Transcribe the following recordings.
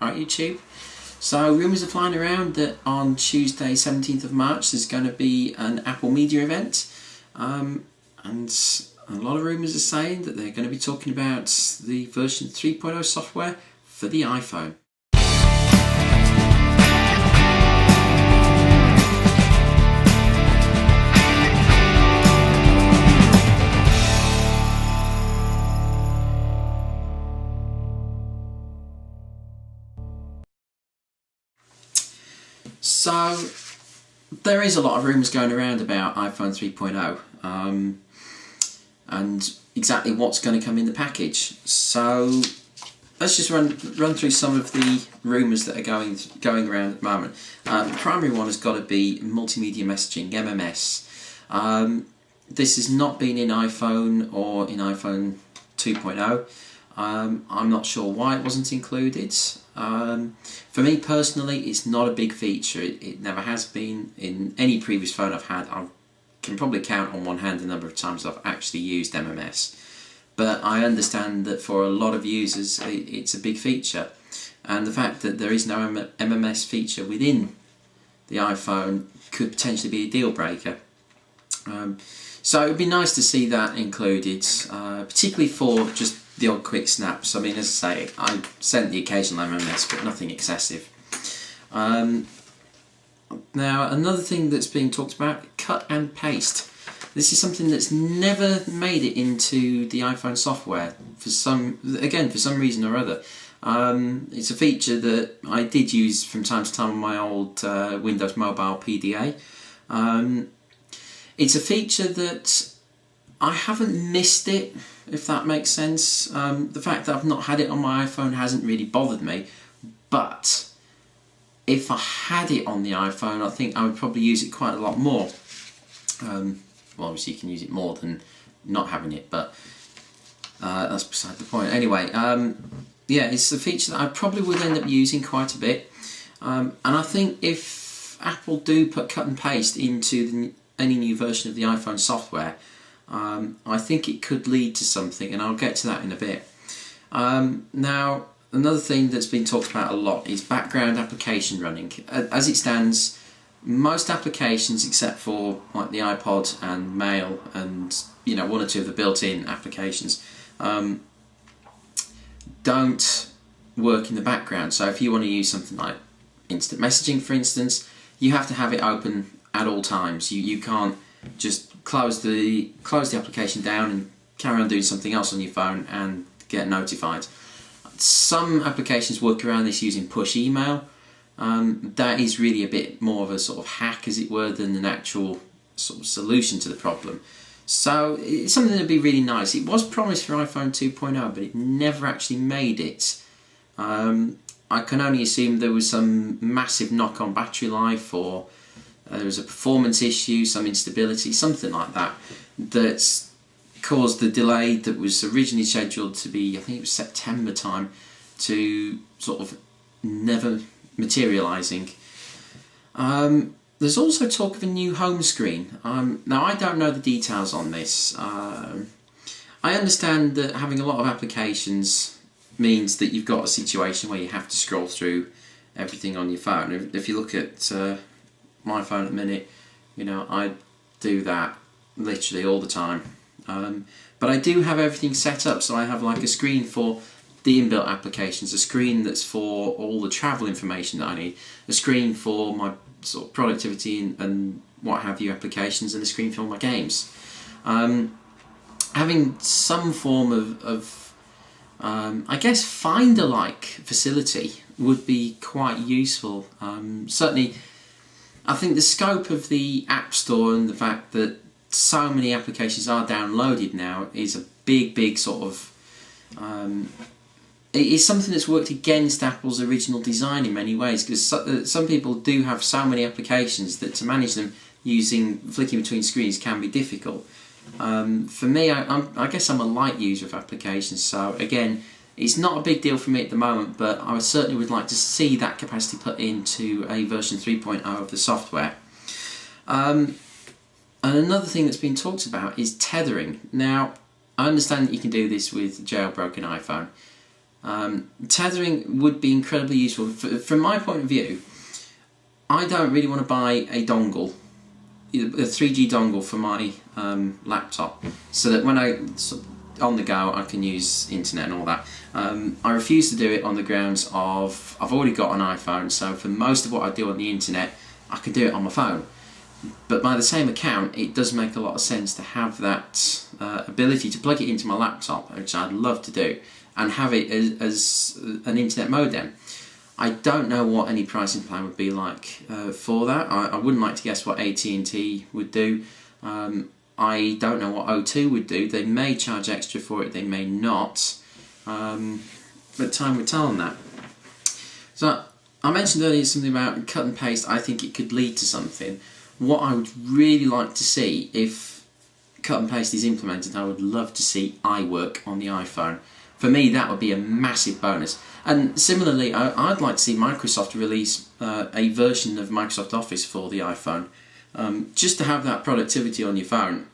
Right, YouTube? So rumours are flying around that on Tuesday 17th of March there's going to be an Apple media event, and a lot of rumours are saying that they're going to be talking about the version 3.0 software for the iPhone. So there is a lot of rumours going around about iPhone 3.0 and exactly what's going to come in the package. So let's just run through some of the rumours that are going around at the moment. The primary one has got to be multimedia messaging, MMS. This has not been in iPhone or in iPhone 2.0. I'm not sure why it wasn't included. For me personally, it's not a big feature. It never has been in any previous phone I've had. I can probably count on one hand the number of times I've actually used MMS. But I understand that for a lot of users it's a big feature. And the fact that there is no MMS feature within the iPhone could potentially be a deal breaker. So it would be nice to see that included, particularly for just the odd quick snaps. I mean, as I say, I sent the occasional MMS, but nothing excessive. Now, another thing that's being talked about, cut and paste. This is something that's never made it into the iPhone software for some reason or other. It's a feature that I did use from time to time on my old Windows Mobile PDA. It's a feature that I haven't missed it, if that makes sense. The fact that I've not had it on my iPhone hasn't really bothered me, but if I had it on the iPhone, I think I would probably use it quite a lot more. Well, obviously you can use it more than not having it, but that's beside the point. Anyway, yeah, it's a feature that I probably would end up using quite a bit, and I think if Apple do put cut and paste into any new version of the iPhone software, I think it could lead to something, and I'll get to that in a bit. Now, another thing that's been talked about a lot is background application running. As it stands, most applications, except for like the iPod and Mail and one or two of the built-in applications, don't work in the background. So if you want to use something like instant messaging, for instance, you have to have it open at all times. You can't just close the application down and carry on doing something else on your phone and get notified. Some applications work around this using push email. That is really a bit more of a sort of hack, as it were, than an actual sort of solution to the problem. So it's something that would be really nice. It was promised for iPhone 2.0, but it never actually made it. I can only assume there was some massive knock on battery life, or there was a performance issue, some instability, something like that, that's caused the delay that was originally scheduled to be, I think it was September time, to sort of never materialising. There's also talk of a new home screen. Now, I don't know the details on this. I understand that having a lot of applications means that you've got a situation where you have to scroll through everything on your phone. If you look at my phone at the minute, I do that literally all the time. But I do have everything set up, so I have like a screen for the inbuilt applications, a screen that's for all the travel information that I need, a screen for my sort of productivity and what have you applications, and a screen for all my games. Having some form of I guess Finder-like facility would be quite useful. Certainly, I think the scope of the App Store and the fact that so many applications are downloaded now is a big sort of it is something that's worked against Apple's original design in many ways, because some people do have so many applications that to manage them using flicking between screens can be difficult. For me, I guess I'm a light user of applications, so again, it's not a big deal for me at the moment, but I certainly would like to see that capacity put into a version 3.0 of the software. And another thing that's been talked about is tethering. Now, I understand that you can do this with a jailbroken iPhone, Tethering would be incredibly useful. From my point of view, I don't really want to buy a dongle, a 3G dongle for my laptop, so that when on the go I can use internet and all that. I refuse to do it on the grounds of I've already got an iPhone, so for most of what I do on the internet I can do it on my phone. But by the same account, it does make a lot of sense to have that ability to plug it into my laptop, which I'd love to do, and have it as an internet modem. I don't know what any pricing plan would be like for that. I wouldn't like to guess what AT&T would do. I don't know what O2 would do. They may charge extra for it, they may not. But time will tell on that. So I mentioned earlier something about cut and paste. I think it could lead to something. What I would really like to see, if cut and paste is implemented, I would love to see iWork on the iPhone. For me, that would be a massive bonus. And similarly, I'd like to see Microsoft release a version of Microsoft Office for the iPhone, just to have that productivity on your phone.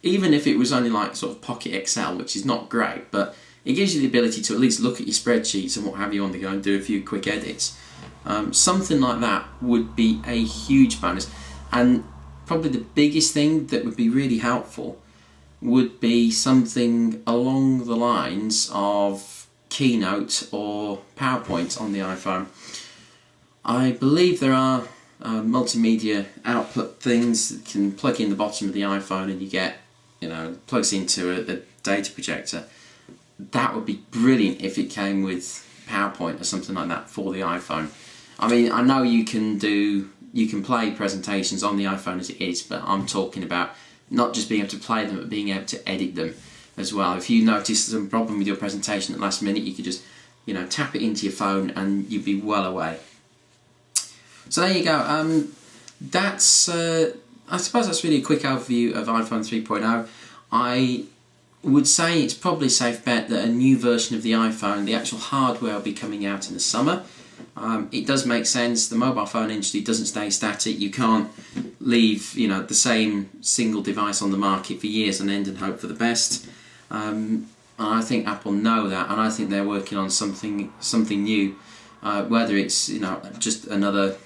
Even if it was only like sort of Pocket Excel, which is not great, but it gives you the ability to at least look at your spreadsheets and what have you on the go and do a few quick edits. Something like that would be a huge bonus. And probably the biggest thing that would be really helpful would be something along the lines of Keynote or PowerPoint on the iPhone. I believe there are multimedia output things that can plug in the bottom of the iPhone and you get, plugs into a data projector. That would be brilliant if it came with PowerPoint or something like that for the iPhone. I mean, I know you can play presentations on the iPhone as it is, but I'm talking about not just being able to play them, but being able to edit them as well. If you notice some problem with your presentation at the last minute, you could just, tap it into your phone and you'd be well away. So there you go. That's I suppose that's really a quick overview of iPhone 3.0. I would say it's probably a safe bet that a new version of the iPhone, the actual hardware, will be coming out in the summer. It does make sense. The mobile phone industry doesn't stay static. You can't leave the same single device on the market for years on end and hope for the best. And I think Apple know that, and I think they're working on something new. Whether it's just another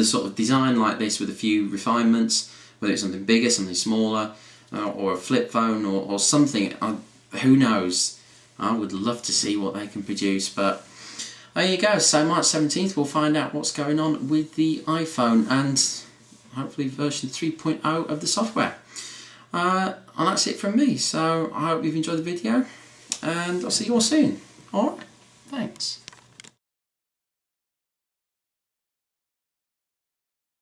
sort of design like this with a few refinements, whether it's something bigger, something smaller, or a flip phone or something. Who knows? I would love to see what they can produce, but there you go. So March 17th we'll find out what's going on with the iPhone and hopefully version 3.0 of the software. And that's it from me. So I hope you've enjoyed the video and I'll see you all soon. Alright, thanks.